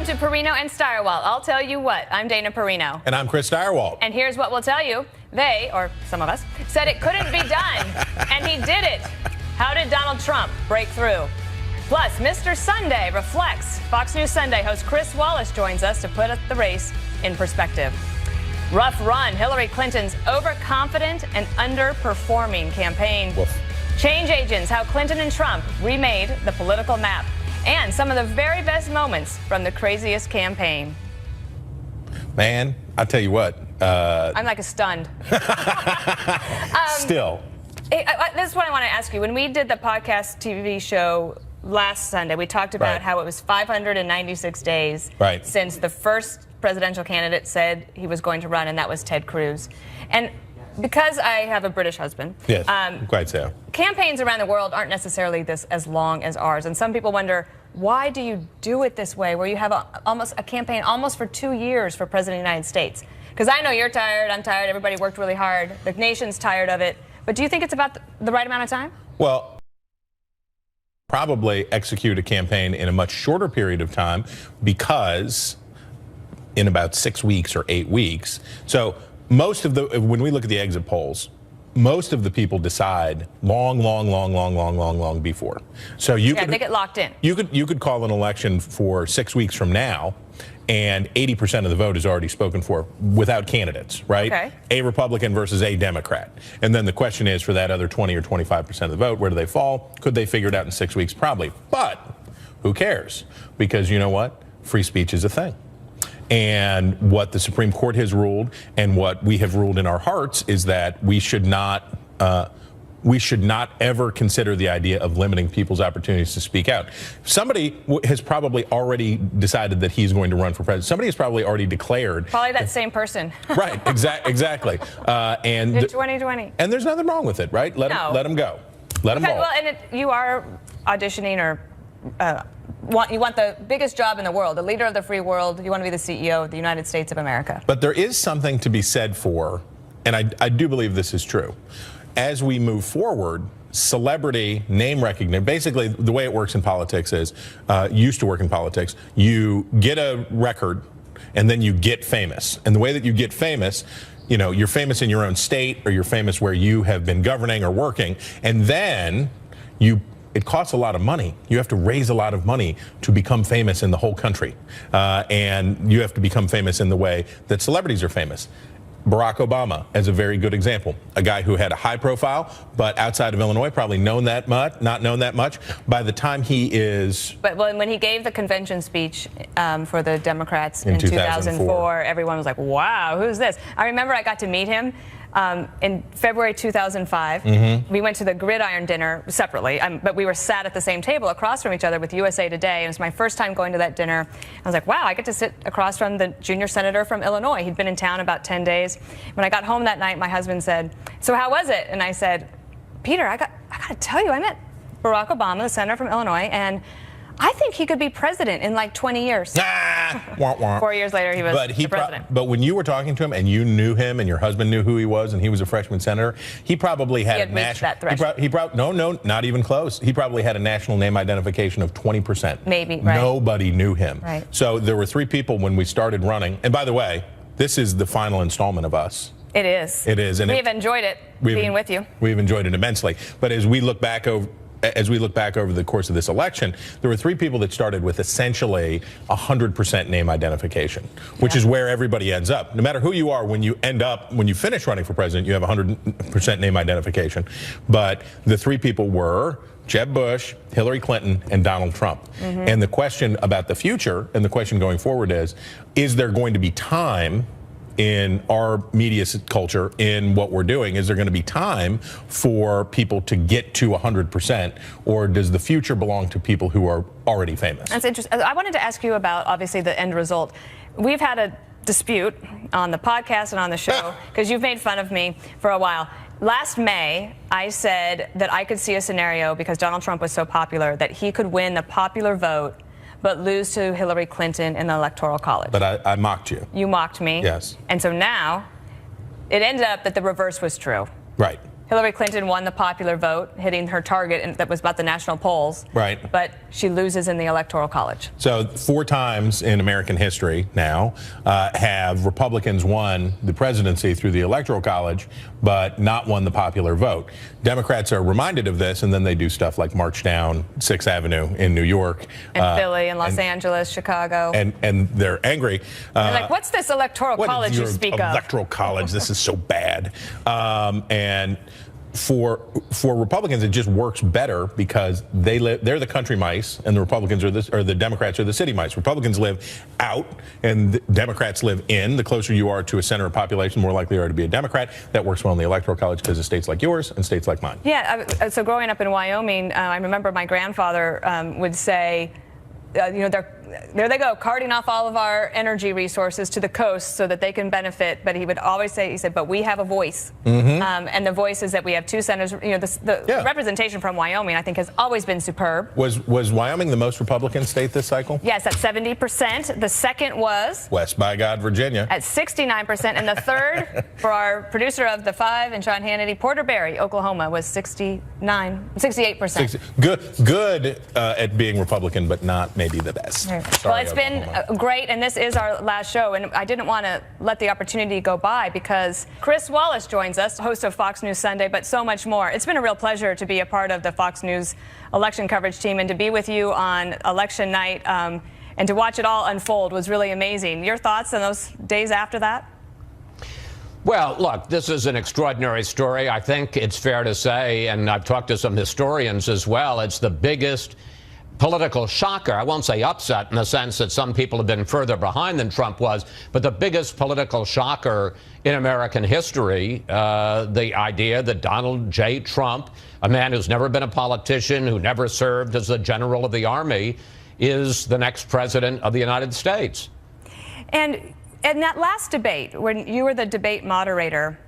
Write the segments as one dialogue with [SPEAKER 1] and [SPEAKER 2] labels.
[SPEAKER 1] to Perino and Stirewalt. I'll tell you what, I'm Dana Perino.
[SPEAKER 2] And I'm Chris Stirewalt.
[SPEAKER 1] And here's what we'll tell you. They, or some of us, said it couldn't be done. And he did it. How did Donald Trump break through? Plus, Mr. Sunday reflects. Fox News Sunday host Chris Wallace joins us to put the race in perspective. Rough run, Hillary Clinton's overconfident and underperforming campaign.
[SPEAKER 2] Woof.
[SPEAKER 1] Change agents, how Clinton and Trump remade the political map. And some of the very best moments from the craziest campaign.
[SPEAKER 2] Man, I tell you what.
[SPEAKER 1] I'm like stunned.
[SPEAKER 2] Still.
[SPEAKER 1] This is what I want to ask you. When we did the podcast TV show last Sunday, we talked about how it was 596 days since the first presidential candidate said he was going to run, and that was Ted Cruz. And because I have a British husband,
[SPEAKER 2] yes, quite so.
[SPEAKER 1] Campaigns around the world aren't necessarily as long as ours, and some people wonder, why do you do it this way, where you have a campaign almost for 2 years for President of the United States? Because I know you're tired, I'm tired, everybody worked really hard, the nation's tired of it, but do you think it's about the right amount of time?
[SPEAKER 2] Well, probably execute a campaign in a much shorter period of time, because in about 6 weeks or 8 weeks. So most of when we look at the exit polls, most of the people decide long before. So you could,
[SPEAKER 1] they get locked in.
[SPEAKER 2] You could call an election for 6 weeks from now, and 80% of the vote is already spoken for without candidates, right?
[SPEAKER 1] Okay.
[SPEAKER 2] A Republican versus a Democrat. And then the question is, for that other 20 or 25% of the vote, where do they fall? Could they figure it out in 6 weeks? Probably. But who cares? Because you know what? Free speech is a thing. And what the Supreme Court has ruled, and what we have ruled in our hearts, is that we should not ever consider the idea of limiting people's opportunities to speak out. Somebody has probably already decided that he's going to run for president. Somebody has probably already declared.
[SPEAKER 1] Probably that same person.
[SPEAKER 2] Right, exactly.
[SPEAKER 1] And in 2020.
[SPEAKER 2] And there's nothing wrong with it, right? Let him go. Let him roll.
[SPEAKER 1] Well, and you are auditioning or you want the biggest job in the world, the leader of the free world. You want to be the CEO of the United States of America.
[SPEAKER 2] But there is something to be said for, and I do believe this is true, as we move forward, celebrity name recognition, basically the way it works in politics is, used to work in politics, you get a record and then you get famous. And the way that you get famous, you know, you're famous in your own state, or you're famous where you have been governing or working, and then it costs a lot of money. You have to raise a lot of money to become famous in the whole country. And you have to become famous in the way that celebrities are famous. Barack Obama is a very good example. A guy who had a high profile, but outside of Illinois, probably not known that much. By the time he is...
[SPEAKER 1] But when he gave the convention speech for the Democrats in 2004, everyone was like, wow, who's this? I remember I got to meet him in February 2005. We went to the Gridiron dinner separately, but we were sat at the same table across from each other with USA Today. It was my first time going to that dinner. I was like, wow, I get to sit across from the junior senator from Illinois. He'd been in town about 10 days. When I got home that night, my husband said, so how was it? And I said, Peter, I got to tell you, I met Barack Obama, the senator from Illinois, and I think he could be president in like 20 years.
[SPEAKER 2] Wah, wah.
[SPEAKER 1] 4 years later, he was the president.
[SPEAKER 2] But when you were talking to him and you knew him and your husband knew who he was and he was a freshman senator, he probably had
[SPEAKER 1] reached that threshold.
[SPEAKER 2] No, not even close. He probably had a national name identification of 20%.
[SPEAKER 1] Maybe, right.
[SPEAKER 2] Nobody knew him.
[SPEAKER 1] Right.
[SPEAKER 2] So there were 3 people when we started running. And by the way, this is the final installment of us.
[SPEAKER 1] It is.
[SPEAKER 2] It is. And
[SPEAKER 1] we've enjoyed it being with you.
[SPEAKER 2] We've enjoyed it immensely. But as we look back over the course of this election, there were 3 people that started with essentially 100% name identification, which is where everybody ends up. No matter who you are, when you finish running for president, you have 100% name identification. But the 3 people were Jeb Bush, Hillary Clinton, and Donald Trump. And the question about the future, and the question going forward is there going to be time in our media culture, in what we're doing, is there going to be time for people to get to 100%, or does the future belong to people who are already famous?
[SPEAKER 1] That's interesting. I wanted to ask you about, obviously, the end result. We've had a dispute on the podcast and on the show, because you've made fun of me for a while. Last May, I said that I could see a scenario, because Donald Trump was so popular, that he could win the popular vote but lose to Hillary Clinton in the Electoral College.
[SPEAKER 2] But I mocked you.
[SPEAKER 1] You mocked me.
[SPEAKER 2] Yes.
[SPEAKER 1] And so now, it ended up that the reverse was true.
[SPEAKER 2] Right.
[SPEAKER 1] Hillary Clinton won the popular vote, hitting her target, and that was about the national polls.
[SPEAKER 2] Right.
[SPEAKER 1] But she loses in the Electoral College.
[SPEAKER 2] So 4 times in American history now have Republicans won the presidency through the Electoral College, but not won the popular vote. Democrats are reminded of this, and then they do stuff like march down 6th Avenue in New York.
[SPEAKER 1] And Philly and Los Angeles, Chicago.
[SPEAKER 2] And they're angry.
[SPEAKER 1] They're like, what's this Electoral College you speak of?
[SPEAKER 2] Electoral College, this is so bad. And for Republicans, it just works better because they're the country mice, and the Republicans are the Democrats are the city mice. Republicans live out, and the Democrats live in. The closer you are to a center of population, the more likely you are to be a Democrat. That works well in the Electoral College because of states like yours and states like mine.
[SPEAKER 1] Yeah. So growing up in Wyoming, I remember my grandfather would say, there they go, carting off all of our energy resources to the coast so that they can benefit. But he would always say, he said, but we have a voice. And the voice is that we have 2 senators. The representation from Wyoming, I think, has always been superb.
[SPEAKER 2] Was Wyoming the most Republican state this cycle?
[SPEAKER 1] Yes, at 70%. The second was
[SPEAKER 2] West by God, Virginia, at
[SPEAKER 1] 69%. And the third, for our producer of The 5 and Sean Hannity, Porter Berry, Oklahoma, was 68%.
[SPEAKER 2] Good at being Republican, but not maybe the best.
[SPEAKER 1] Well, it's been great, and this is our last show, and I didn't want to let the opportunity go by because Chris Wallace joins us, host of Fox News Sunday, but so much more. It's been a real pleasure to be a part of the Fox News election coverage team and to be with you on election night and to watch it all unfold was really amazing. Your thoughts on those days after that?
[SPEAKER 3] Well, look, this is an extraordinary story. I think it's fair to say, and I've talked to some historians as well, it's the biggest political shocker. I won't say upset in the sense that some people have been further behind than Trump was, but the biggest political shocker in American history, the idea that Donald J. Trump, a man who's never been a politician, who never served as the general of the army, is the next president of the United States. And
[SPEAKER 1] in that last debate, when you were the debate moderator,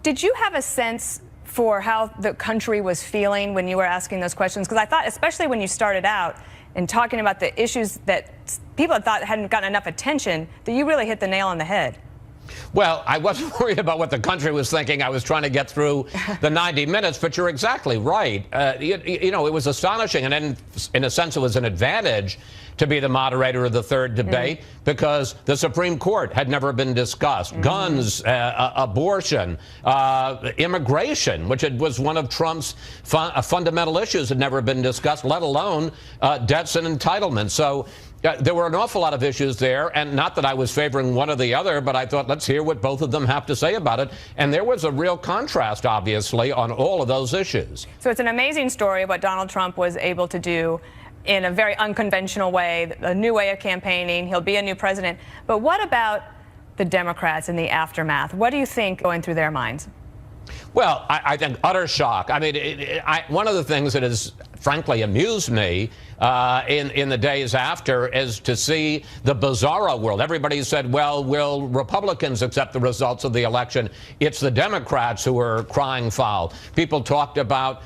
[SPEAKER 1] did you have a sense for how the country was feeling when you were asking those questions? Because I thought, especially when you started out and talking about the issues that people had thought hadn't gotten enough attention, that you really hit the nail on the head.
[SPEAKER 3] Well, I wasn't worried about what the country was thinking. I was trying to get through the 90 minutes, but you're exactly right. You know, it was astonishing, and in a sense, it was an advantage to be the moderator of the third debate because the Supreme Court had never been discussed. Guns, abortion, immigration, which was one of Trump's fundamental issues, had never been discussed, let alone debts and entitlements. So there were an awful lot of issues there, and not that I was favoring one or the other, but I thought, let's hear what both of them have to say about it. And there was a real contrast, obviously, on all of those issues.
[SPEAKER 1] So it's an amazing story of what Donald Trump was able to do in a very unconventional way, a new way of campaigning. He'll be a new president. But what about the Democrats in the aftermath? What do you think going through their minds?
[SPEAKER 3] Well, I think utter shock. I mean, one of the things that has frankly amused me in the days after is to see the bizarro world. Everybody said, well, will Republicans accept the results of the election? It's the Democrats who are crying foul. People talked about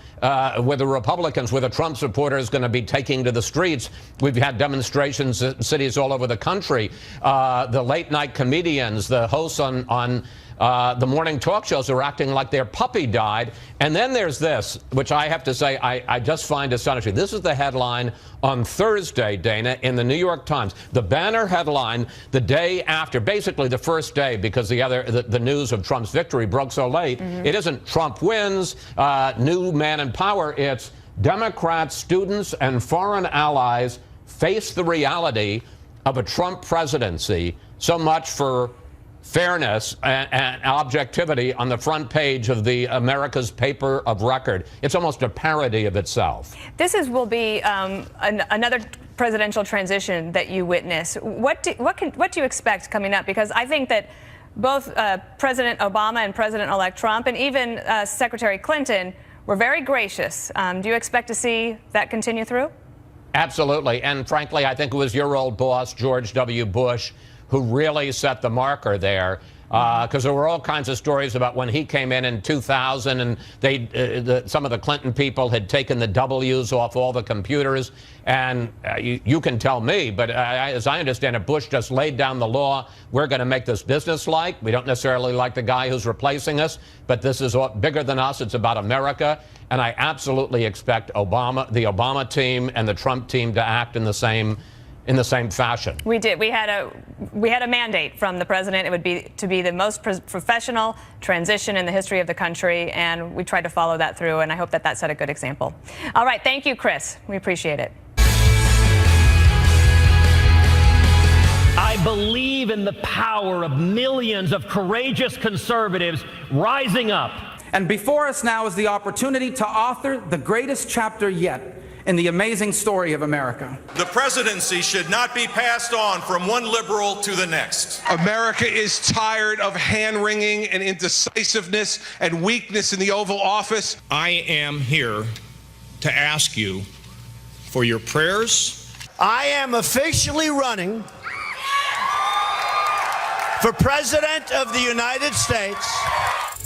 [SPEAKER 3] whether Republicans, whether Trump supporters going to be taking to the streets. We've had demonstrations in cities all over the country. The late night comedians, the hosts on the morning talk shows are acting like their puppy died. And then there's this, which I have to say I just find astonishing. This is the headline on Thursday, Dana, in the New York Times. The banner headline the day after, basically the first day, because the news of Trump's victory broke so late. It isn't Trump wins, new man in power. It's Democrats, students, and foreign allies face the reality of a Trump presidency. So much for fairness and objectivity on the front page of the America's paper of record. It's almost a parody of itself.
[SPEAKER 1] This will be another presidential transition that you witness. What do you expect coming up? Because I think that both President Obama and President-elect Trump and even Secretary Clinton were very gracious. Do you expect to see that continue through?
[SPEAKER 3] Absolutely. And frankly, I think it was your old boss, George W. Bush, who really set the marker there. because there were all kinds of stories about when he came in 2000, and some of the Clinton people had taken the W's off all the computers. And you can tell me, but as I understand it, Bush just laid down the law. We're going to make this business-like. We don't necessarily like the guy who's replacing us, but this is bigger than us. It's about America. And I absolutely expect the Obama team and the Trump team to act in the same fashion.
[SPEAKER 1] We did. We had a mandate from the president. It would be to be the most professional transition in the history of the country, and we tried to follow that through, and I hope that set a good example. All right. Thank you, Chris. We appreciate it.
[SPEAKER 4] I believe in the power of millions of courageous conservatives rising up.
[SPEAKER 5] And before us now is the opportunity to author the greatest chapter yet in the amazing story of America.
[SPEAKER 6] The presidency should not be passed on from one liberal to the next.
[SPEAKER 7] America is tired of hand-wringing and indecisiveness and weakness in the Oval Office.
[SPEAKER 8] I am here to ask you for your prayers.
[SPEAKER 9] I am officially running for President of the United States.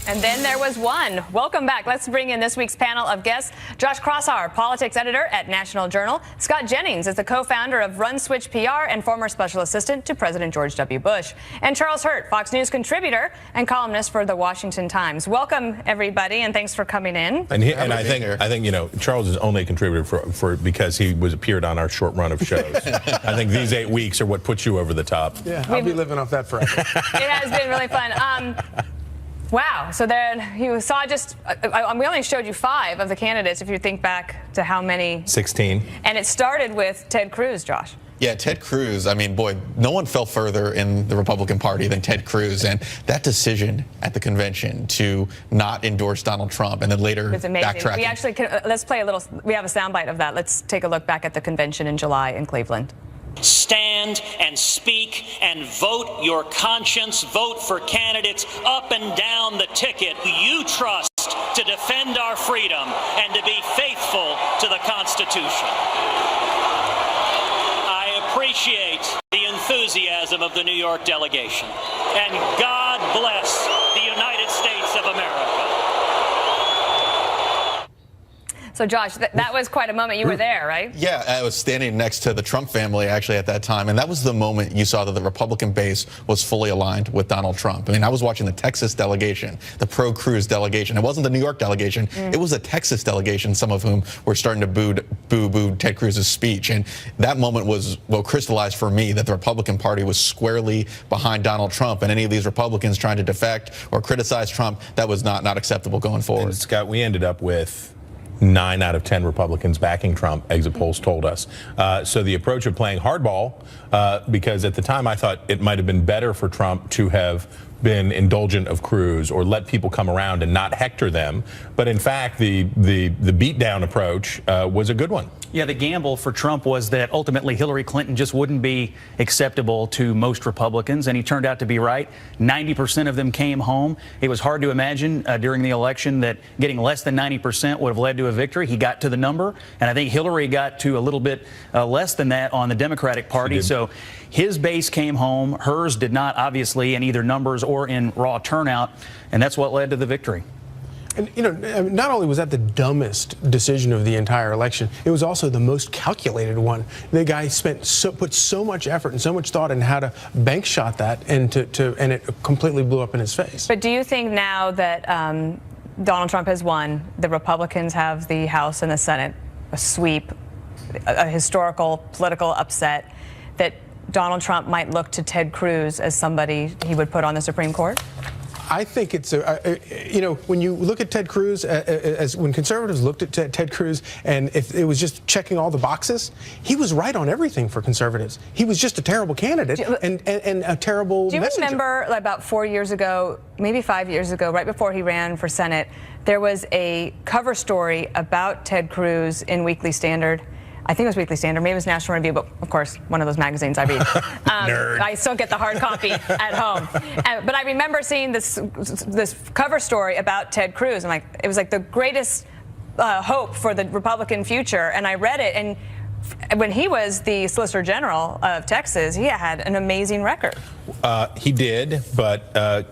[SPEAKER 1] And then there was one. Welcome back. Let's bring in this week's panel of guests. Josh Crosshauer, politics editor at National Journal. Scott Jennings is the co-founder of Run Switch PR and former special assistant to President George W. Bush. And Charles Hurt, Fox News contributor and columnist for the Washington Times. Welcome, everybody, and thanks for coming in.
[SPEAKER 2] And I think Charles is only a contributor for because he appeared on our short run of shows. I think these 8 weeks are what puts you over the top.
[SPEAKER 10] Yeah, I'll be living off that forever.
[SPEAKER 1] It has been really fun. Wow. So then you saw we only showed you 5 of the candidates, if you think back to how many.
[SPEAKER 2] 16.
[SPEAKER 1] And it started with Ted Cruz, Josh.
[SPEAKER 11] Yeah, Ted Cruz, I mean, boy, no one fell further in the Republican Party than Ted Cruz. And that decision at the convention to not endorse Donald Trump and then later backtracking.
[SPEAKER 1] We actually let's play a little. We have a soundbite of that. Let's take a look back at the convention in July in Cleveland.
[SPEAKER 12] Stand and speak and vote your conscience. Vote for candidates up and down the ticket who you trust to defend our freedom and to be faithful to the Constitution. I appreciate the enthusiasm of the New York delegation. And God bless the United States of America.
[SPEAKER 1] So, Josh, that was quite a moment. You were there, right?
[SPEAKER 11] Yeah, I was standing next to the Trump family, actually, at that time. And that was the moment you saw that the Republican base was fully aligned with Donald Trump. I mean, I was watching the Texas delegation, the pro-Cruz delegation. It wasn't the New York delegation. It was a Texas delegation, some of whom were starting to boo Ted Cruz's speech. And that moment was what crystallized for me that the Republican Party was squarely behind Donald Trump. And any of these Republicans trying to defect or criticize Trump, that was not acceptable going forward.
[SPEAKER 2] And Scott, we ended up with 9 out of 10 Republicans backing Trump, exit polls told us. So the approach of playing hardball, because at the time I thought it might have been better for Trump to have been indulgent of Cruz or let people come around and not hector them. But in fact, the beatdown approach was a good one.
[SPEAKER 4] Yeah, the gamble for Trump was that ultimately Hillary Clinton just wouldn't be acceptable to most Republicans, and he turned out to be right. 90% of them came home. It was hard to imagine during the election that getting less than 90% would have led to a victory. He got to the number, and I think Hillary got to a little bit less than that on the Democratic Party. So his base came home. Hers did not, obviously, in either numbers or in raw turnout, and that's what led to the victory.
[SPEAKER 10] And, not only was that the dumbest decision of the entire election, it was also the most calculated one. The guy put so much effort and so much thought in how to bank shot that, and it completely blew up in his face.
[SPEAKER 1] But do you think now that Donald Trump has won, the Republicans have the House and the Senate, a sweep, a historical political upset, that Donald Trump might look to Ted Cruz as somebody he would put on the Supreme Court?
[SPEAKER 10] I think it's when you look at Ted Cruz, as when conservatives looked at Ted Cruz, and if it was just checking all the boxes, he was right on everything for conservatives. He was just a terrible candidate and a terrible messenger.
[SPEAKER 1] Do you remember about 4 years ago, maybe 5 years ago, right before he ran for Senate, there was a cover story about Ted Cruz in Weekly Standard? I think it was Weekly Standard, maybe it was National Review, but of course, one of those magazines I read.
[SPEAKER 2] Nerd.
[SPEAKER 1] I still get the hard copy at home. But I remember seeing this cover story about Ted Cruz, and it was like the greatest hope for the Republican future. And I read it, and when he was the Solicitor General of Texas, he had an amazing record.
[SPEAKER 2] He did, but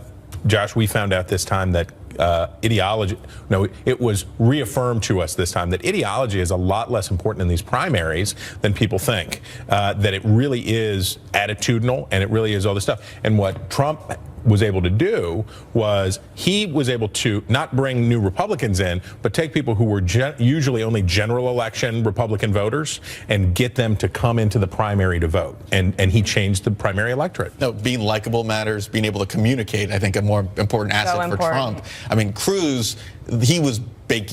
[SPEAKER 2] Josh, we found out this time that it was reaffirmed to us this time that ideology is a lot less important in these primaries than people think. That it really is attitudinal, and it really is all this stuff. And what Trump was able to do was he was able to not bring new Republicans in, but take people who were usually only general election Republican voters and get them to come into the primary to vote. And he changed the primary electorate.
[SPEAKER 11] No, being likable matters. Being able to communicate, I think, a more important asset for Trump. I mean, Cruz, he was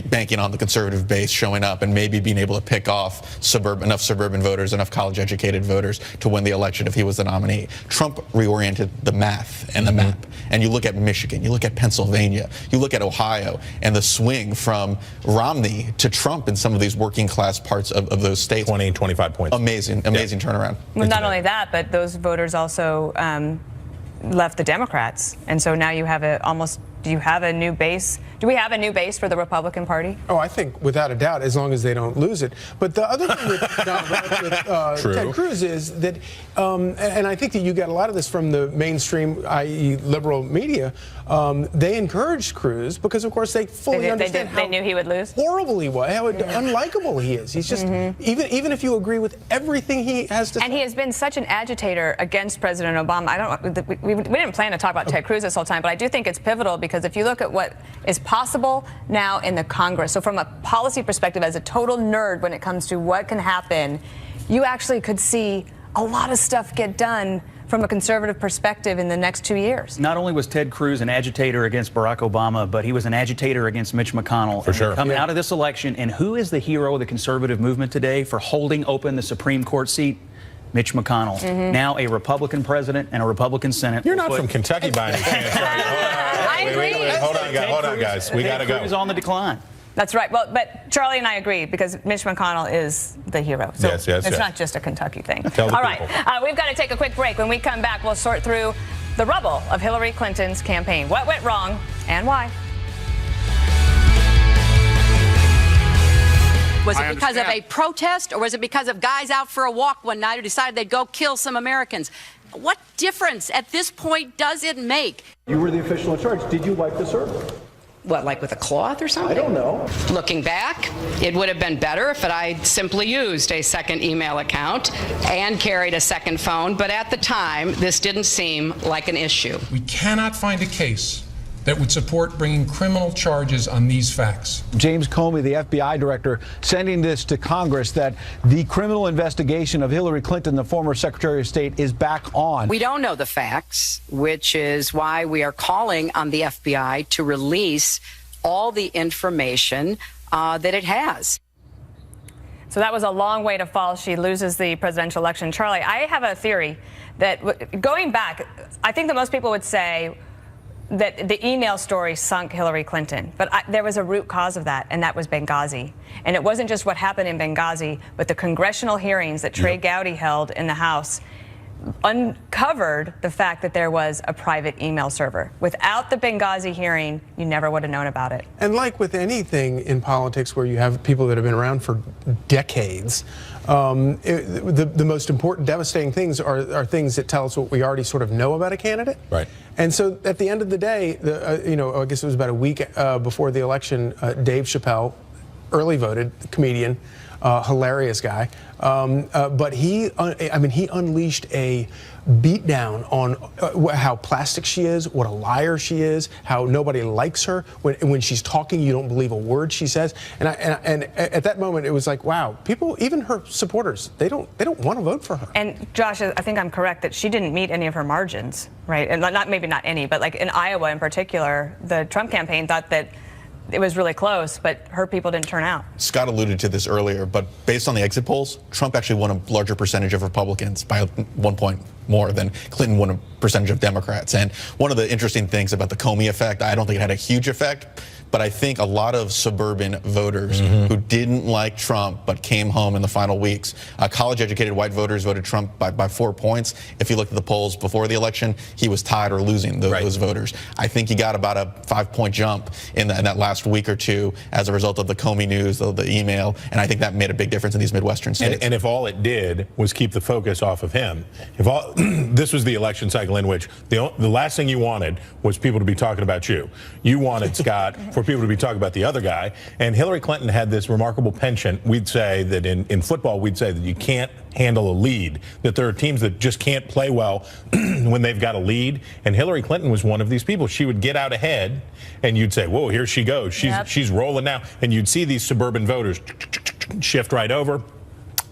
[SPEAKER 11] banking on the conservative base showing up and maybe being able to pick off enough suburban voters, enough college-educated voters to win the election if he was the nominee. Trump reoriented the math and the map. And you look at Michigan, you look at Pennsylvania, you look at Ohio, and the swing from Romney to Trump in some of these working-class parts of those states.
[SPEAKER 2] 20, 25 points.
[SPEAKER 11] Amazing turnaround.
[SPEAKER 1] Well, not only that, but those voters also left the Democrats. And so now you have do you have a new base? Do we have a new base for the Republican Party?
[SPEAKER 10] Oh, I think without a doubt, as long as they don't lose it. But the other thing with Ted Cruz is that, and I think that you got a lot of this from the mainstream, i.e. liberal media, they encouraged Cruz because, of course, they fully understand
[SPEAKER 1] they knew he would lose?
[SPEAKER 10] Horrible he was, how unlikable he is. He's just, even if you agree with everything he has to say.
[SPEAKER 1] And he has been such an agitator against President Obama. We didn't plan to talk about Ted Cruz this whole time, but I do think it's pivotal because if you look at what is possible now in the Congress, so from a policy perspective, as a total nerd when it comes to what can happen, you actually could see a lot of stuff get done from a conservative perspective in the next 2 years.
[SPEAKER 4] Not only was Ted Cruz an agitator against Barack Obama, but he was an agitator against Mitch McConnell.
[SPEAKER 2] For sure.
[SPEAKER 4] Coming out of this election, and who is the hero of the conservative movement today for holding open the Supreme Court seat? Mitch McConnell, now a Republican president and a Republican Senate.
[SPEAKER 2] You're not from Kentucky by any chance, right?
[SPEAKER 1] I agree.
[SPEAKER 2] Hold on, guys. We got to go.
[SPEAKER 4] Cruz is on the decline.
[SPEAKER 1] That's right. Well, but Charlie and I agree because Mitch McConnell is the hero. So it's not just a Kentucky thing.
[SPEAKER 2] All
[SPEAKER 1] right. We've got to take a quick break. When we come back, we'll sort through the rubble of Hillary Clinton's campaign. What went wrong and why?
[SPEAKER 13] Was it because of a protest, or was it because of guys out for a walk one night who decided they'd go kill some Americans? What difference at this point does it make?
[SPEAKER 14] You were the official in charge. Did you wipe the server?
[SPEAKER 15] What, like with a cloth or something?
[SPEAKER 14] I don't know.
[SPEAKER 15] Looking back, it would have been better if I'd simply used a second email account and carried a second phone, but at the time, this didn't seem like an issue.
[SPEAKER 16] We cannot find a case that would support bringing criminal charges on these facts.
[SPEAKER 14] James Comey, the FBI director, sending this to Congress that the criminal investigation of Hillary Clinton, the former Secretary of State, is back on.
[SPEAKER 15] We don't know the facts, which is why we are calling on the FBI to release all the information that it has.
[SPEAKER 1] So that was a long way to fall. She loses the presidential election. Charlie, I have a theory that going back, I think that most people would say that the email story sunk Hillary Clinton. But there was a root cause of that, and that was Benghazi. And it wasn't just what happened in Benghazi, but the congressional hearings that Trey Gowdy held in the House uncovered the fact that there was a private email server. Without the Benghazi hearing, you never would have known about it.
[SPEAKER 10] And like with anything in politics where you have people that have been around for decades, the most important, devastating things are things that tell us what we already sort of know about a candidate.
[SPEAKER 2] Right.
[SPEAKER 10] And so at the end of the day, I guess it was about a week before the election, Dave Chappelle, early voted comedian, hilarious guy, but he unleashed a beatdown on how plastic she is, what a liar she is, how nobody likes her. When she's talking, you don't believe a word she says. And at that moment, it was like, wow, people, even her supporters, they don't want to vote for her.
[SPEAKER 1] And Josh, I think I'm correct that she didn't meet any of her margins, right? And maybe not any, but like in Iowa in particular, the Trump campaign thought that it was really close, but her people didn't turn out.
[SPEAKER 11] Scott alluded to this earlier, but based on the exit polls, Trump actually won a larger percentage of Republicans by 1 point more than Clinton won a percentage of Democrats. And one of the interesting things about the Comey effect, I don't think it had a huge effect, but I think a lot of suburban voters who didn't like Trump but came home in the final weeks, college-educated white voters voted Trump by 4 points. If you looked at the polls before the election, he was tied or losing those voters. I think he got about a 5-point jump in that last week or two as a result of the Comey news, the email, and I think that made a big difference in these Midwestern states.
[SPEAKER 2] And if all it did was keep the focus off of him, if all this was the election cycle in which the last thing you wanted was people to be talking about you. You wanted, Scott, for people to be talking about the other guy. And Hillary Clinton had this remarkable penchant. We'd say that in football, we'd say that you can't handle a lead, that there are teams that just can't play well when they've got a lead. And Hillary Clinton was one of these people. She would get out ahead and you'd say, whoa, here she goes. She's rolling now. And you'd see these suburban voters shift right over.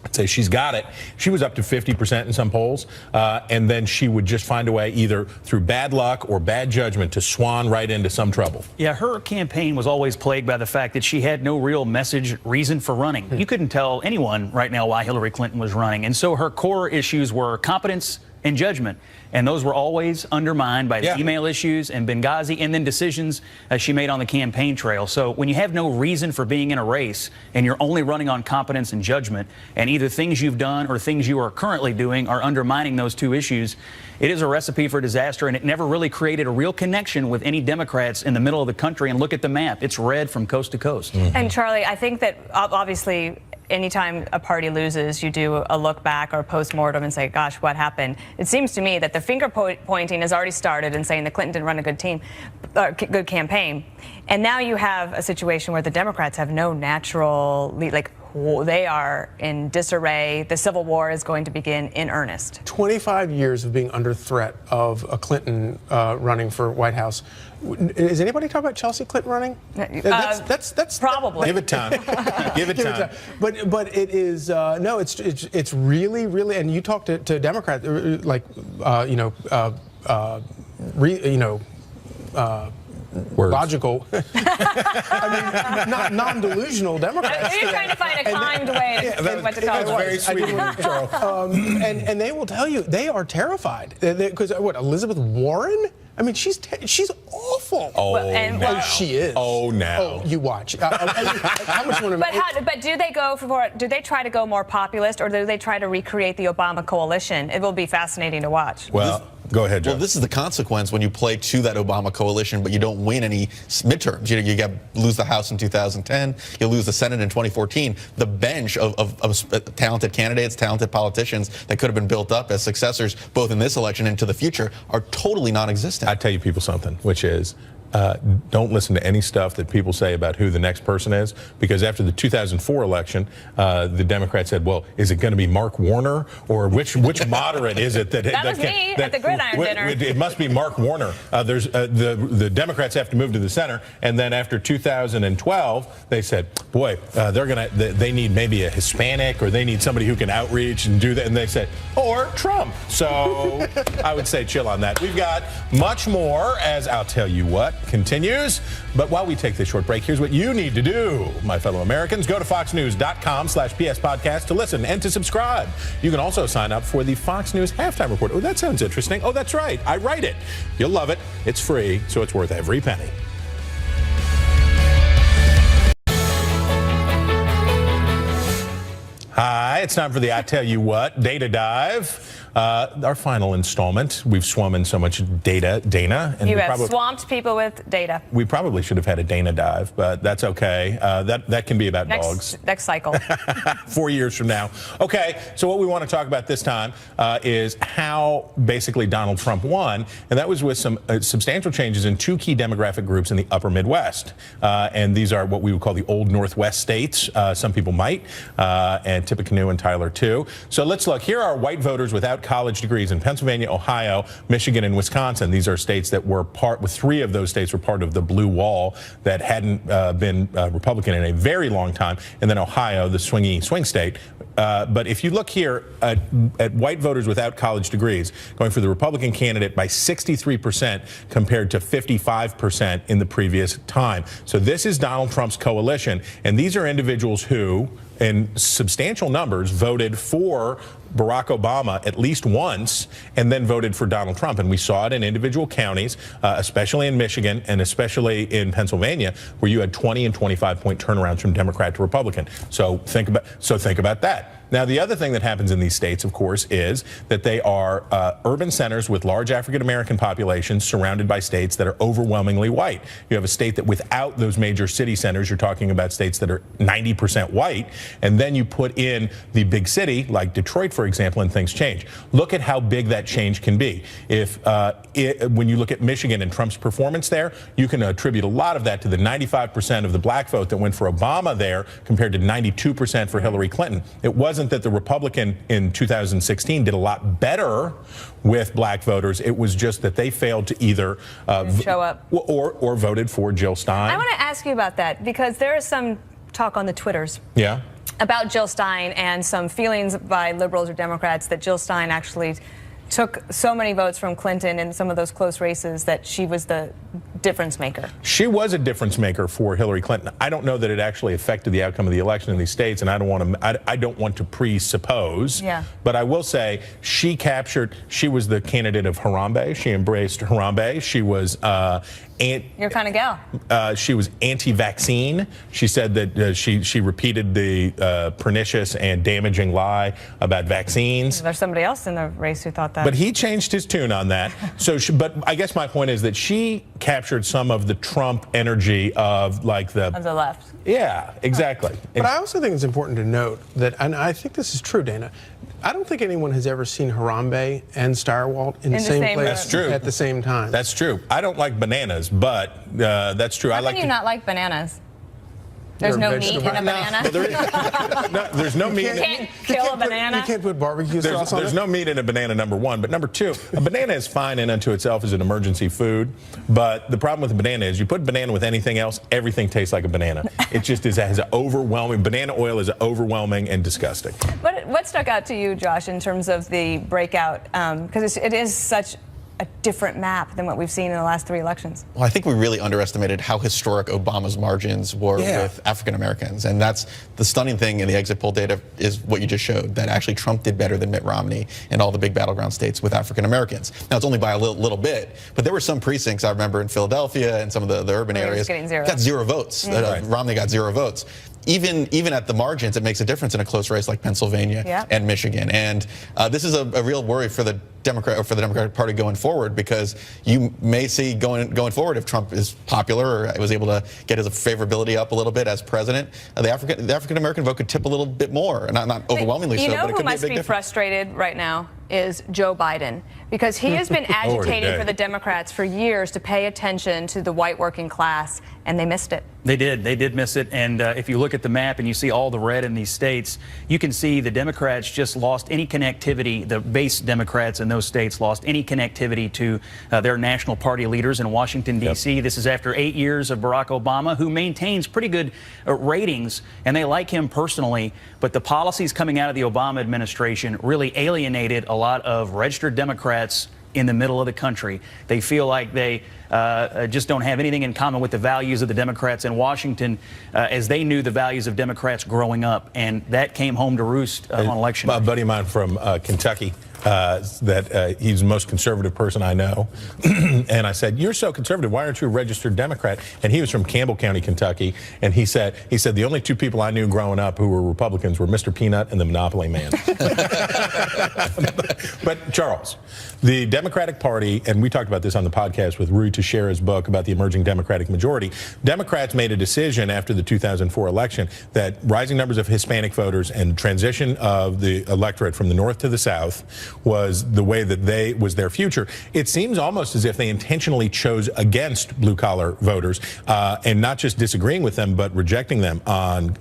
[SPEAKER 2] I'd say she's got it. She was up to 50% in some polls, and then she would just find a way, either through bad luck or bad judgment, to swan right into some trouble.
[SPEAKER 4] Yeah, her campaign was always plagued by the fact that she had no real message, reason for running. You couldn't tell anyone right now why Hillary Clinton was running, and so her core issues were competence and judgment. And those were always undermined by the email issues and Benghazi, and then decisions she made on the campaign trail. So when you have no reason for being in a race and you're only running on competence and judgment, and either things you've done or things you are currently doing are undermining those two issues, it is a recipe for disaster, and it never really created a real connection with any Democrats in the middle of the country. And look at the map. It's red from coast to coast.
[SPEAKER 1] And Charlie, I think that obviously anytime a party loses, you do a look back or post-mortem and say, gosh, what happened? It seems to me that the finger pointing has already started and saying that Clinton didn't run a good campaign. And now you have a situation where the Democrats have no natural lead, like they are in disarray. The Civil War is going to begin in earnest.
[SPEAKER 10] 25 years of being under threat of a Clinton running for White House. Is anybody talking about Chelsea Clinton running? That's
[SPEAKER 1] probably.
[SPEAKER 2] Give it time. Give it time.
[SPEAKER 10] But it is no. It's really, and you talk to Democrats logical. I mean, not non-delusional Democrats.
[SPEAKER 1] You're trying to find a kind way to what to call it.
[SPEAKER 2] Very sweet, Charles.
[SPEAKER 10] And they will tell you they are terrified because Elizabeth Warren. I mean, she's awful.
[SPEAKER 2] Oh,
[SPEAKER 10] she is.
[SPEAKER 2] Oh, now.
[SPEAKER 10] Oh, you watch. How much more?
[SPEAKER 1] But do they go for? Do they try to go more populist, or do they try to recreate the Obama coalition? It will be fascinating to watch.
[SPEAKER 2] Well, go ahead, Joe.
[SPEAKER 11] Well, this is the consequence when you play to that Obama coalition, but you don't win any midterms. You lose the House in 2010. You lose the Senate in 2014. The bench of talented candidates, talented politicians that could have been built up as successors, both in this election and into the future, are totally non-existent.
[SPEAKER 2] I tell you people something, which is don't listen to any stuff that people say about who the next person is, because after the 2004 election, the Democrats said, well, is it going to be Mark Warner, or which moderate is it that
[SPEAKER 1] was me at the gridiron dinner.
[SPEAKER 2] It must be Mark Warner. The Democrats have to move to the center, and then after 2012, they said, boy, they need maybe a Hispanic, or they need somebody who can outreach and do that, and they said, or Trump. So I would say chill on that. We've got much more, as I'll tell you what continues. But while we take this short break, here's what you need to do, my fellow Americans. Go to foxnews.com/PS podcast to listen and to subscribe. You can also sign up for the Fox News Halftime Report. Oh, that sounds interesting. Oh, that's right. I write it. You'll love it. It's free, so it's worth every penny. Hi, it's time for the I Tell You What Data Dive. Our final installment. We've swum in so much data, Dana. And
[SPEAKER 1] you have swamped people with data.
[SPEAKER 2] We probably should have had a Dana dive, but that's okay. That can be about dogs.
[SPEAKER 1] Next cycle.
[SPEAKER 2] 4 years from now. Okay, so what we want to talk about this time is how basically Donald Trump won, and that was with some substantial changes in two key demographic groups in the upper Midwest. And these are what we would call the old Northwest states. Some people might, and Tippecanoe and Tyler too. So let's look. Here are white voters without college degrees in Pennsylvania, Ohio, Michigan, and Wisconsin. These are states that were three of those states were part of the blue wall that hadn't been Republican in a very long time. And then Ohio, the swing state. But if you look here at white voters without college degrees, going for the Republican candidate by 63% compared to 55% in the previous time. So this is Donald Trump's coalition. And these are individuals who in substantial numbers, voted for Barack Obama at least once and then voted for Donald Trump. And we saw it in individual counties, especially in Michigan and especially in Pennsylvania, where you had 20 and 25-point turnarounds from Democrat to Republican. So think about that. Now, the other thing that happens in these states, of course, is that they are urban centers with large African-American populations surrounded by states that are overwhelmingly white. You have a state that without those major city centers, you're talking about states that are 90% white, and then you put in the big city, like Detroit, for example, and things change. Look at how big that change can be. When you look at Michigan and Trump's performance there, you can attribute a lot of that to the 95% of the black vote that went for Obama there compared to 92% for Hillary Clinton. It wasn't that the Republican in 2016 did a lot better with black voters. It was just that they failed to either
[SPEAKER 1] show up
[SPEAKER 2] or voted for Jill Stein.
[SPEAKER 1] I want to ask you about that because there is some talk on the Twitters.
[SPEAKER 2] Yeah.
[SPEAKER 1] About Jill Stein and some feelings by liberals or Democrats that Jill Stein actually took so many votes from Clinton in some of those close races that she was the difference maker.
[SPEAKER 2] She was a difference maker for Hillary Clinton. I don't know that it actually affected the outcome of the election in these states, and I don't want to presuppose.
[SPEAKER 1] Yeah.
[SPEAKER 2] But I will say she was the candidate of Harambe. She embraced Harambe. She was
[SPEAKER 1] your kind of gal.
[SPEAKER 2] She was anti-vaccine. She said that she repeated the pernicious and damaging lie about vaccines.
[SPEAKER 1] There's somebody else in the race who thought that.
[SPEAKER 2] But he changed his tune on that. But I guess my point is that she captured some of the Trump energy of
[SPEAKER 1] the left.
[SPEAKER 2] Yeah, exactly.
[SPEAKER 10] But I also think it's important to note that, and I think this is true, Dana, I don't think anyone has ever seen Harambe and Stirewalt in the same place
[SPEAKER 2] That's true.
[SPEAKER 10] at the same time.
[SPEAKER 2] That's true. I don't like bananas, but that's true.
[SPEAKER 1] How can you not like bananas? There's
[SPEAKER 10] You're
[SPEAKER 1] no meat in a banana?
[SPEAKER 2] There's no meat.
[SPEAKER 1] You can't kill a banana?
[SPEAKER 10] You can't put barbecue sauce on it?
[SPEAKER 2] There's no meat in a banana, number one. But number two, a banana is fine in unto itself as an emergency food. But the problem with a banana is you put banana with anything else, everything tastes like a banana. It just has an overwhelming, banana oil is overwhelming and disgusting.
[SPEAKER 1] What stuck out to you, Josh, in terms of the breakout? Because it is such a different map than what we've seen in the last 3 elections.
[SPEAKER 11] Well, I think we really underestimated how historic Obama's margins were with African Americans. And that's the stunning thing in the exit poll data is what you just showed, that actually Trump did better than Mitt Romney in all the big battleground states with African Americans. Now, it's only by a little bit, but there were some precincts, I remember, in Philadelphia and some of the urban areas, got 0 votes. Romney got 0 votes. Even at the margins, it makes a difference in a close race like Pennsylvania and Michigan. And this is a real worry for the Democratic Party going forward, because you may see going forward, if Trump is popular or was able to get his favorability up a little bit as president, the African American vote could tip a little bit more, not overwhelmingly so, but it could be a big difference.
[SPEAKER 1] You know who must be frustrated right now is Joe Biden, because he has been agitating for the Democrats for years to pay attention to the white working class, and they missed it.
[SPEAKER 4] They did miss it. And if you look at the map and you see all the red in these states, you can see the Democrats just lost any connectivity. The base Democrats in those states lost any connectivity to their national party leaders in Washington, D.C. This is after 8 years of Barack Obama, who maintains pretty good ratings, and they like him personally. But the policies coming out of the Obama administration really alienated a lot of registered Democrats in the middle of the country. They feel like they just don't have anything in common with the values of the Democrats in Washington, as they knew the values of Democrats growing up, and that came home to roost on election day.
[SPEAKER 2] A buddy of mine from Kentucky, he's the most conservative person I know, and I said, "You're so conservative. Why aren't you a registered Democrat?" And he was from Campbell County, Kentucky, and he said the only 2 people I knew growing up who were Republicans were Mr. Peanut and the Monopoly Man. But Charles, the Democratic Party, and we talked about this on the podcast with Rue Teixeira's book about the emerging Democratic majority. Democrats made a decision after the 2004 election that rising numbers of Hispanic voters and transition of the electorate from the north to the south was the way that was their future. It seems almost as if they intentionally chose against blue-collar voters, and not just disagreeing with them, but rejecting them on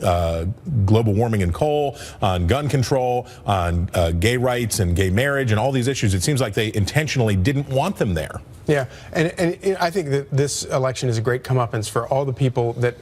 [SPEAKER 2] global warming and coal, on gun control, on gay rights and gay marriage and all these issues. It seems like they intentionally didn't want them there.
[SPEAKER 10] Yeah, and I think that this election is a great comeuppance for all the people that,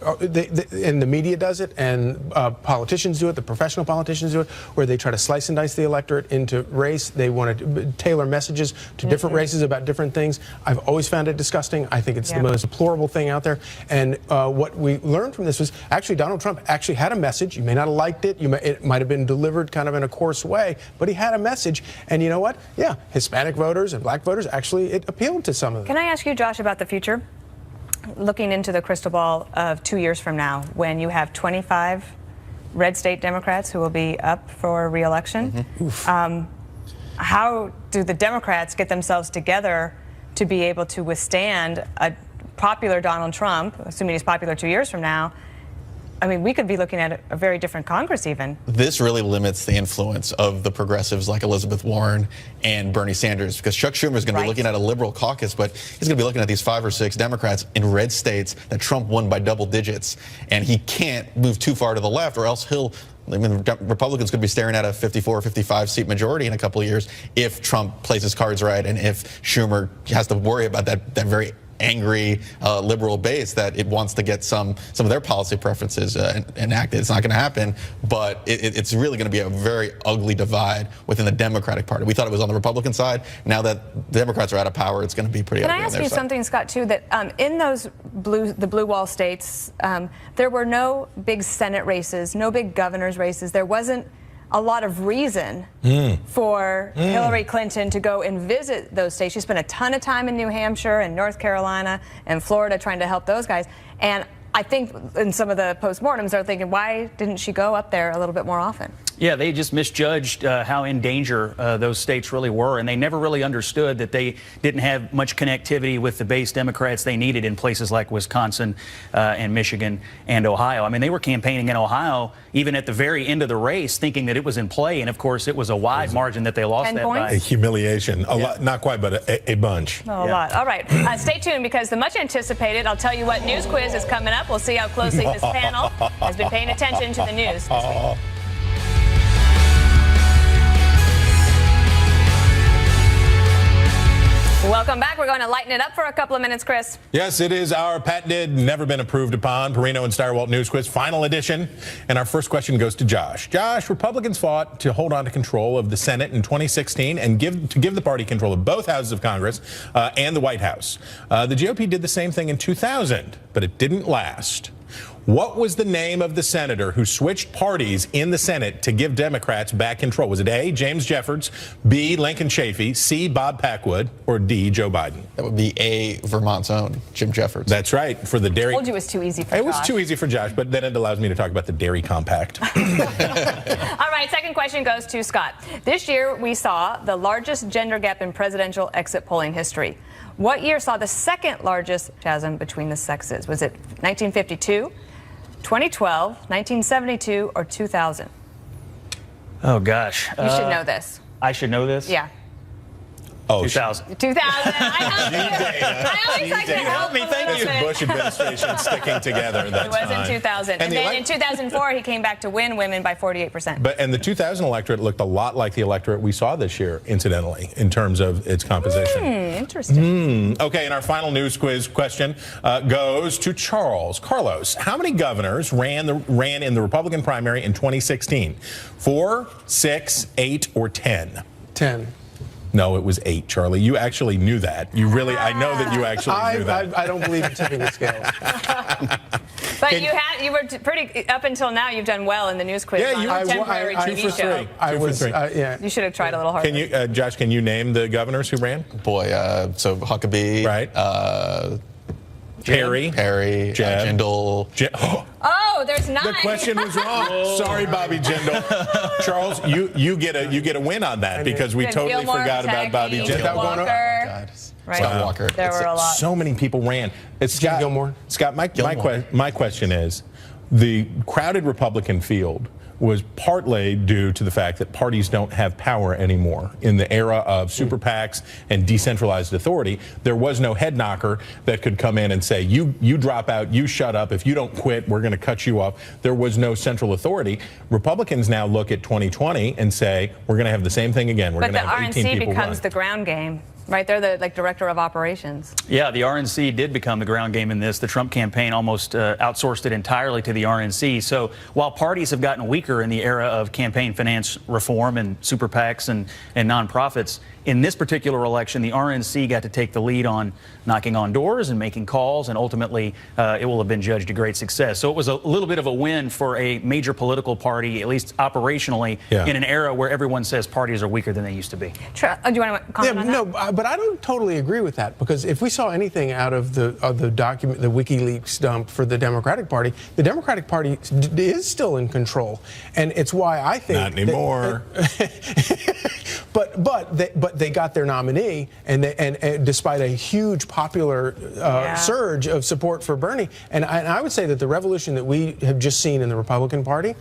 [SPEAKER 10] and the media does it, and politicians do it, the professional politicians do it, where they try to slice and dice the electorate into race. They want to tailor messages to different races about different things. I've always found it disgusting. I think it's the most deplorable thing out there. And what we learned from this was actually Donald Trump actually had a message. You may not have liked it. It might have been delivered kind of in a coarse way, but he had a message. And you know what? Yeah, Hispanic voters and black voters, actually, it appealed to some of them.
[SPEAKER 1] Can I ask you, Josh, about the future? Looking into the crystal ball of 2 years from now, when you have 25 red state Democrats who will be up for re-election, how do the Democrats get themselves together to be able to withstand a popular Donald Trump, assuming he's popular 2 years from now? I mean, we could be looking at a very different Congress even.
[SPEAKER 11] This really limits the influence of the progressives like Elizabeth Warren and Bernie Sanders, because Chuck Schumer is going to be looking at a liberal caucus, but he's going to be looking at these 5 or 6 Democrats in red states that Trump won by double digits, and he can't move too far to the left, or else Republicans could be staring at a 54 or 55 seat majority in a couple of years if Trump plays his cards right, and if Schumer has to worry about that very angry liberal base that it wants to get some of their policy preferences enacted. It's not going to happen, but it's really going to be a very ugly divide within the Democratic Party. We thought it was on the Republican side. Now that the Democrats are out of power, it's going to be pretty ugly on their side.
[SPEAKER 1] Can I ask you something, Scott, too, that in those the blue wall states, there were no big Senate races, no big governor's races. There wasn't a lot of reason for Hillary Clinton to go and visit those states. She spent a ton of time in New Hampshire and North Carolina and Florida trying to help those guys. And I think in some of the postmortems they're thinking, why didn't she go up there a little bit more often?
[SPEAKER 4] Yeah, they just misjudged how in danger those states really were, and they never really understood that they didn't have much connectivity with the base Democrats they needed in places like Wisconsin and Michigan and Ohio. I mean, they were campaigning in Ohio even at the very end of the race thinking that it was in play, and of course it was a wide margin that they lost
[SPEAKER 1] 10
[SPEAKER 4] that
[SPEAKER 1] points?
[SPEAKER 4] by.
[SPEAKER 2] A humiliation. A lot, not quite, but a bunch.
[SPEAKER 1] A lot. All right. Stay tuned, because the much anticipated, I'll tell you what, news quiz is coming up. We'll see how closely this panel has been paying attention to the news this week. Welcome back. We're going to lighten it up for a couple of minutes, Chris.
[SPEAKER 2] Yes, it is our patented, never been approved upon Perino and Stirewalt News Quiz final edition. And our first question goes to Josh. Josh, Republicans fought to hold on to control of the Senate in 2016 and give the party control of both houses of Congress and the White House. The GOP did the same thing in 2000, but it didn't last. What was the name of the senator who switched parties in the Senate to give Democrats back control? Was it A, James Jeffords, B, Lincoln Chafee, C, Bob Packwood, or D, Joe Biden?
[SPEAKER 11] That would be A, Vermont's own Jim Jeffords.
[SPEAKER 2] That's right. For the dairy.
[SPEAKER 1] I told you it was too easy for Josh.
[SPEAKER 2] It was too easy for Josh, but then it allows me to talk about the dairy compact.
[SPEAKER 1] All right, second question goes to Scott. This year we saw the largest gender gap in presidential exit polling history. What year saw the second largest chasm between the sexes? Was it 1952? 2012, 1972, or 2000?
[SPEAKER 4] Oh, gosh.
[SPEAKER 1] You should know this.
[SPEAKER 4] I should know this?
[SPEAKER 1] Yeah.
[SPEAKER 2] Oh,
[SPEAKER 4] 2000.
[SPEAKER 1] 2000. I always like to help me.
[SPEAKER 2] Thank you. Bush administration sticking together.
[SPEAKER 1] It was in 2000. And then in 2004, he came back to win women by 48%.
[SPEAKER 2] And the 2000 electorate looked a lot like the electorate we saw this year, incidentally, in terms of its composition.
[SPEAKER 1] Interesting.
[SPEAKER 2] Okay, and our final news quiz question goes to Charles. Carlos, how many governors ran in the Republican primary in 2016? 4, 6, 8, or 10?
[SPEAKER 10] 10.
[SPEAKER 2] No, it was 8, Charlie. You actually knew that. You really, I know that you actually knew that.
[SPEAKER 10] I don't believe in tipping the scales.
[SPEAKER 1] But you were pretty, up until now, you've done well in the news quiz on a temporary TV show.
[SPEAKER 10] I was, yeah.
[SPEAKER 1] You should have tried a little harder.
[SPEAKER 2] Can you, Josh, can you name the governors who ran?
[SPEAKER 11] Boy, so Huckabee.
[SPEAKER 2] Right. Perry. Jindal.
[SPEAKER 1] Oh, there's 9.
[SPEAKER 2] The question was wrong. Sorry, Bobby Jindal. Charles, you get a win on that because we totally
[SPEAKER 1] Gilmore,
[SPEAKER 2] forgot about Bobby Jindal.
[SPEAKER 1] Walker. Right.
[SPEAKER 11] Scott Walker.
[SPEAKER 1] There were a lot.
[SPEAKER 2] So many people ran. Scott
[SPEAKER 10] Gilmore.
[SPEAKER 2] Scott, my question is, the crowded Republican field was partly due to the fact that parties don't have power anymore. In the era of super PACs and decentralized authority, there was no head knocker that could come in and say, you drop out, you shut up, if you don't quit, we're going to cut you off. There was no central authority. Republicans now look at 2020 and say, we're going to have the same thing again. We're
[SPEAKER 1] But
[SPEAKER 2] going to have 18 people
[SPEAKER 1] RNC becomes
[SPEAKER 2] run.
[SPEAKER 1] the ground game. Right, they're the director of operations.
[SPEAKER 4] Yeah, the RNC did become the ground game in this. The Trump campaign almost outsourced it entirely to the RNC. So while parties have gotten weaker in the era of campaign finance reform and super PACs and nonprofits, in this particular election, the RNC got to take the lead on knocking on doors and making calls, and ultimately it will have been judged a great success. So it was a little bit of a win for a major political party, at least operationally, in an era where everyone says parties are weaker than they used to be.
[SPEAKER 1] Do you want to comment on that?
[SPEAKER 10] No, but I don't totally agree with that, because if we saw anything out of the document, the WikiLeaks dump for the Democratic Party is still in control, and it's why I think
[SPEAKER 2] not anymore.
[SPEAKER 10] But they got their nominee, and despite a huge popular surge of support for Bernie, and I would say that the revolution that we have just seen in the Republican Party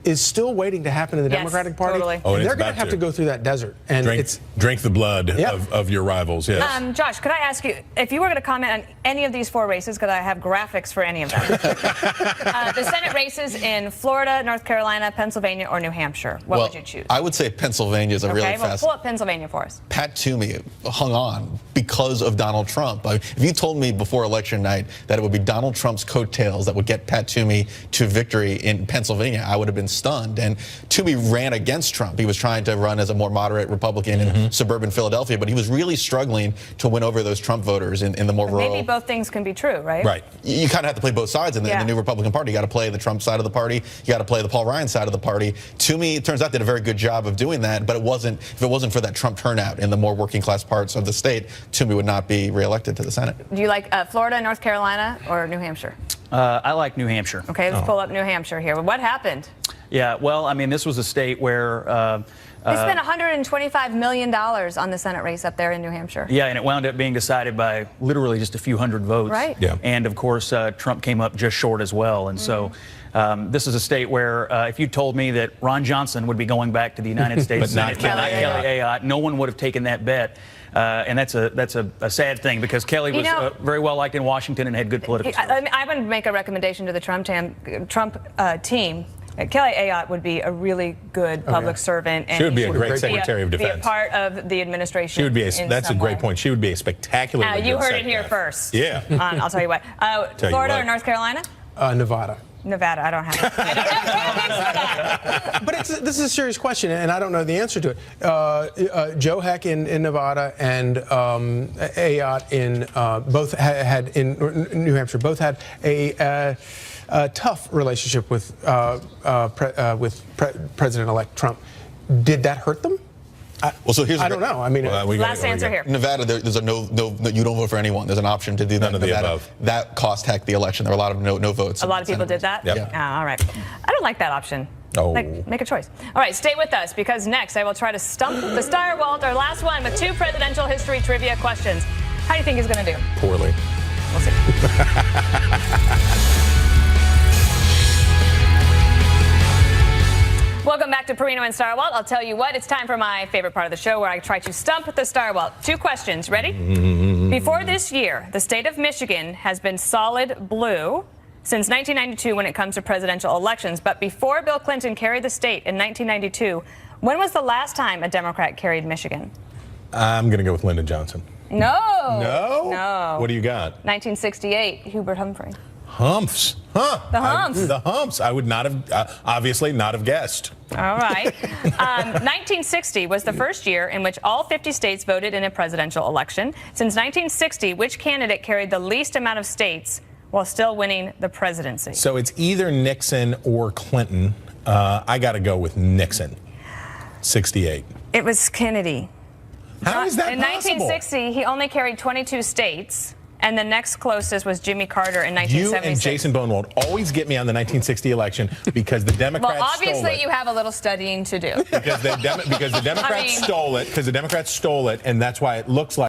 [SPEAKER 10] is still waiting to happen in the Democratic Party.
[SPEAKER 1] Totally.
[SPEAKER 2] Oh,
[SPEAKER 10] and they're going to have to go through that desert, and
[SPEAKER 2] drink the blood of your rivals. Yes.
[SPEAKER 1] Josh, could I ask you if you were going to comment on any of these 4 races? Because I have graphics for any of them. The Senate races in Florida, North Carolina, Pennsylvania, or New Hampshire. What would you choose?
[SPEAKER 11] I would say Pennsylvania is a really fast.
[SPEAKER 1] Okay, well, pull up Pennsylvania for us.
[SPEAKER 11] Pat Toomey hung on because of Donald Trump. If you told me before election night that it would be Donald Trump's coattails that would get Pat Toomey to victory in Pennsylvania, I would have been stunned. And Toomey ran against Trump. He was trying to run as a more moderate Republican in suburban Philadelphia, but he was really struggling to win over those Trump voters in the more rural.
[SPEAKER 1] Maybe both things can be true, right?
[SPEAKER 11] Right. You kind of have to play both sides in the new Republican Party. You got to play the Trump side of the party. You got to play the Paul Ryan side of the party. Toomey, it turns out, did a very good job of doing that, but if it wasn't for that Trump turnout in the more working class parts of the state, Toomey would not be reelected to the Senate.
[SPEAKER 1] Do you like Florida, North Carolina, or New Hampshire?
[SPEAKER 4] I like New Hampshire.
[SPEAKER 1] Okay, let's pull up New Hampshire here. What happened?
[SPEAKER 4] Yeah, well, I mean, this was a state where
[SPEAKER 1] they spent $125 million on the Senate race up there in New Hampshire.
[SPEAKER 4] Yeah, and it wound up being decided by literally just a few hundred votes.
[SPEAKER 1] Right.
[SPEAKER 2] Yeah.
[SPEAKER 4] And, of course, Trump came up just short as well. And so this is a state where if you told me that Ron Johnson would be going back to the United States Senate, Kelly Ayotte, no one would have taken that bet. And that's a sad thing, because Kelly was very well liked in Washington and had good political skills.
[SPEAKER 1] I would make a recommendation to the Trump team. Kelly Ayotte would be a really good public servant. And
[SPEAKER 2] she would be a great Secretary of Defense.
[SPEAKER 1] Be a part of the administration.
[SPEAKER 2] She would be. That's a great point. She would be a spectacular.
[SPEAKER 1] You heard it here first.
[SPEAKER 2] Yeah.
[SPEAKER 1] I'll tell you what. Florida or North Carolina?
[SPEAKER 10] Nevada.
[SPEAKER 1] Nevada, I don't have it. I don't have
[SPEAKER 10] But this is a serious question, and I don't know the answer to it. Joe Heck in Nevada and Ayotte in both had in New Hampshire both had a tough relationship with President-elect Trump. Did that hurt them?
[SPEAKER 11] Well, so here's
[SPEAKER 10] I don't know. I mean,
[SPEAKER 1] last answer here.
[SPEAKER 11] Nevada, there's a no. You don't vote for anyone. There's an option to do that.
[SPEAKER 2] None of the above.
[SPEAKER 11] That cost Heck the election. There were a lot of no votes.
[SPEAKER 1] A lot of people did that?
[SPEAKER 2] Yep.
[SPEAKER 1] All right. I don't like that option.
[SPEAKER 2] Oh.
[SPEAKER 1] Make a choice. All right, stay with us, because next I will try to stump the Stirewalt, our last one, with 2 presidential history trivia questions. How do you think he's going to do?
[SPEAKER 2] Poorly.
[SPEAKER 1] We'll see. Welcome back to Perino and Stirewalt. I'll tell you what, it's time for my favorite part of the show, where I try to stump the Stirewalt. 2 questions. Ready? Before this year, the state of Michigan has been solid blue since 1992 when it comes to presidential elections. But before Bill Clinton carried the state in 1992, when was the last time a Democrat carried Michigan?
[SPEAKER 2] I'm going to go with Lyndon Johnson.
[SPEAKER 1] No.
[SPEAKER 2] No?
[SPEAKER 1] No.
[SPEAKER 2] What do you got?
[SPEAKER 1] 1968, Hubert Humphrey.
[SPEAKER 2] Humps. Huh.
[SPEAKER 1] The humps.
[SPEAKER 2] The humps. I would not have, obviously not have guessed.
[SPEAKER 1] All right. 1960 was the first year in which all 50 states voted in a presidential election. Since 1960, which candidate carried the least amount of states while still winning the presidency?
[SPEAKER 2] So it's either Nixon or Clinton. I got to go with Nixon. 68.
[SPEAKER 1] It was Kennedy.
[SPEAKER 2] How is that
[SPEAKER 1] in
[SPEAKER 2] possible?
[SPEAKER 1] 1960, he only carried 22 states. And the next closest was Jimmy Carter in 1976.
[SPEAKER 2] You and Jason Bonewald always get me on the 1960 election because the Democrats
[SPEAKER 1] stole it. Well, obviously you have a little studying to do.
[SPEAKER 2] Because the Democrats stole it, and that's why it looks like